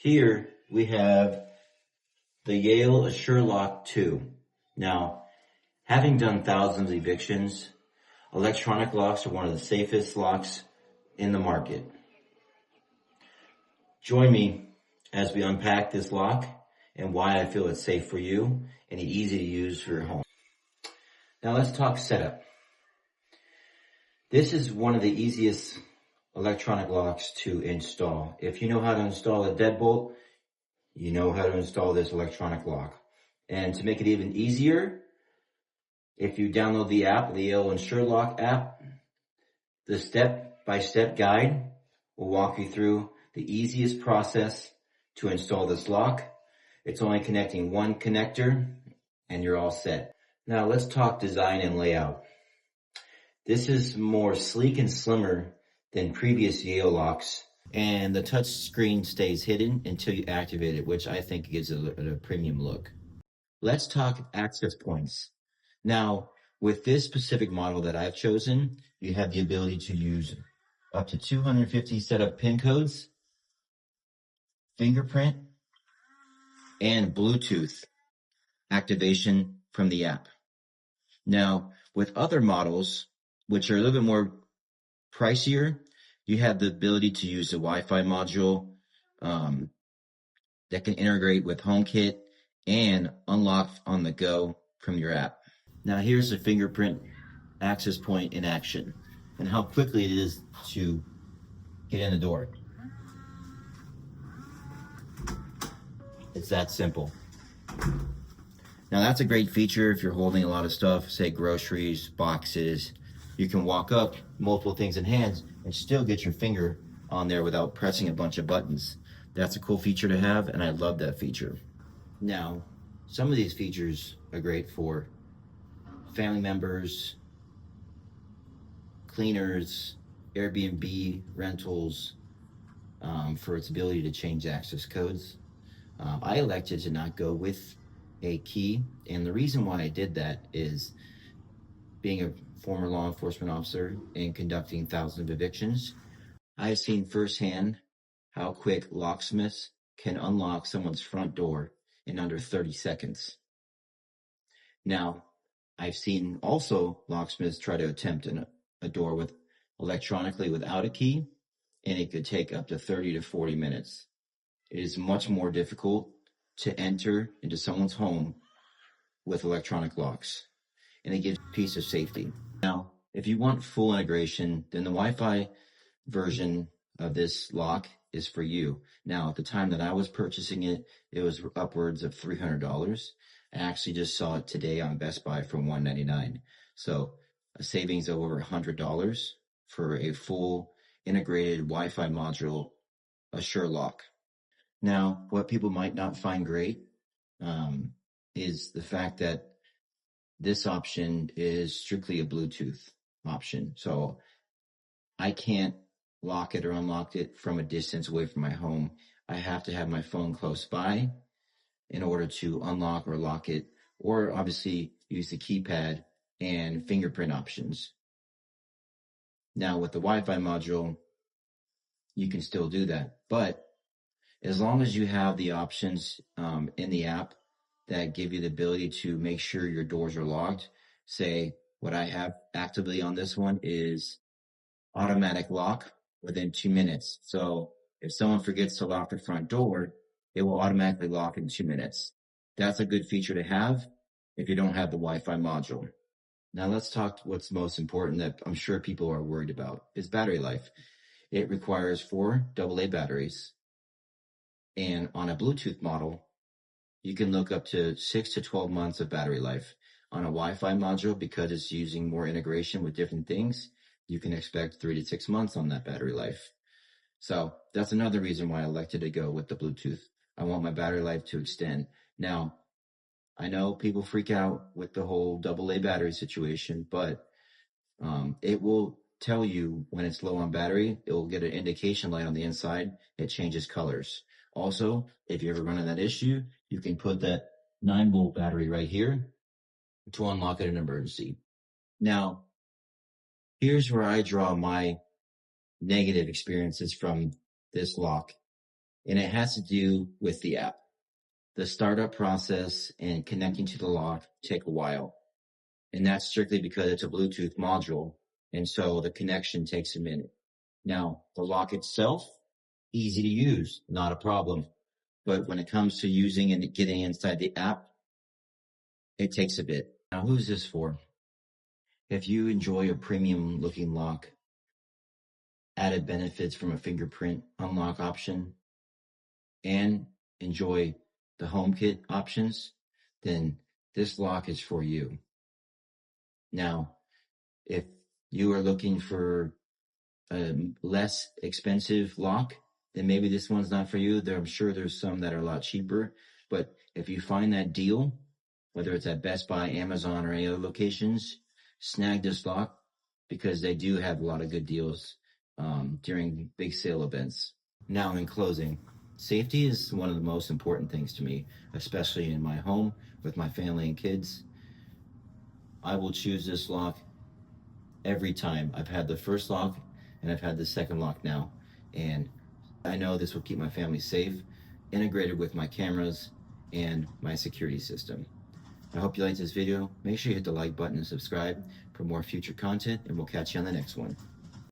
Here we have the Yale Assure Lock 2. Now, having done thousands of evictions, electronic locks are one of the safest locks in the market. Join me as we unpack this lock and why I feel it's safe for you and easy to use for your home. Now let's talk setup. This is one of the easiest electronic locks to install. If you know how to install a deadbolt, you know how to install this electronic lock. And to make it even easier, if you download the app, the Yale Assure Lock app, the step-by-step guide will walk you through the easiest process to install this lock. It's only connecting one connector and you're all set. Now let's talk design and layout. This is more sleek and slimmer than previous Yale locks, and the touch screen stays hidden until you activate it, which I think gives it a premium look. Let's talk access points. Now, with this specific model that I've chosen, you have the ability to use up to 250 setup PIN codes, fingerprint, and Bluetooth activation from the app. Now, with other models, which are a little bit more pricier, you have the ability to use the Wi-Fi module that can integrate with HomeKit and unlock on the go from your app. Now here's the fingerprint access point in action and how quickly it is to get in the door. It's that simple. Now that's a great feature if you're holding a lot of stuff, say groceries, boxes. You can walk up, multiple things in hands, and still get your finger on there without pressing a bunch of buttons. That's a cool feature to have, and I love that feature. Now, some of these features are great for family members, cleaners, Airbnb rentals, for its ability to change access codes. I elected to not go with a key, and the reason why I did that is being a former law enforcement officer and conducting thousands of evictions, I've seen firsthand how quick locksmiths can unlock someone's front door in under 30 seconds. Now, I've seen also locksmiths try to attempt a door with electronically without a key, and it could take up to 30 to 40 minutes. It is much more difficult to enter into someone's home with electronic locks, and it gives a piece of safety. Now, if you want full integration, then the Wi-Fi version of this lock is for you. Now, at the time that I was purchasing it, it was upwards of $300. I actually just saw it today on Best Buy for $199. So a savings of over $100 for a full integrated Wi-Fi module Assure Lock. Now, what people might not find great is the fact that this option is strictly a Bluetooth option. So I can't lock it or unlock it from a distance away from my home. I have to have my phone close by in order to unlock or lock it, or obviously use the keypad and fingerprint options. Now with the Wi-Fi module, you can still do that. But as long as you have the options in the app that give you the ability to make sure your doors are locked. Say what I have actively on this one is automatic lock within 2 minutes. So if someone forgets to lock the front door, it will automatically lock in 2 minutes. That's a good feature to have if you don't have the Wi-Fi module. Now let's talk what's most important that I'm sure people are worried about is battery life. It requires 4 AA batteries. And on a Bluetooth model, you can look up to 6 to 12 months of battery life. On a Wi-Fi module, because it's using more integration with different things, you can expect 3 to 6 months on that battery life. So that's another reason why I elected to go with the Bluetooth. I want my battery life to extend. Now, I know people freak out with the whole AA battery situation, but it will tell you when it's low on battery. It will get an indication light on the inside. It changes colors. Also, if you ever run into that issue, you can put that 9-volt battery right here to unlock it in an emergency. Now, here's where I draw my negative experiences from this lock and it has to do with the app. The startup process and connecting to the lock take a while, and that's strictly because it's a Bluetooth module, and so the connection takes a minute. Now, the lock itself, easy to use, not a problem. But when it comes to using and getting inside the app, it takes a bit. Now, who's this for? If you enjoy a premium looking lock, added benefits from a fingerprint unlock option, and enjoy the HomeKit options, then this lock is for you. Now, if you are looking for a less expensive lock, then maybe this one's not for you. I'm sure there's some that are a lot cheaper, but if you find that deal, whether it's at Best Buy, Amazon, or any other locations, snag this lock because they do have a lot of good deals during big sale events. Now, in closing, safety is one of the most important things to me, especially in my home with my family and kids. I will choose this lock every time. I've had the first lock and I've had the second lock now, and I know this will keep my family safe, integrated with my cameras and my security system. I hope you liked this video. Make sure you hit the like button and subscribe for more future content, and we'll catch you on the next one.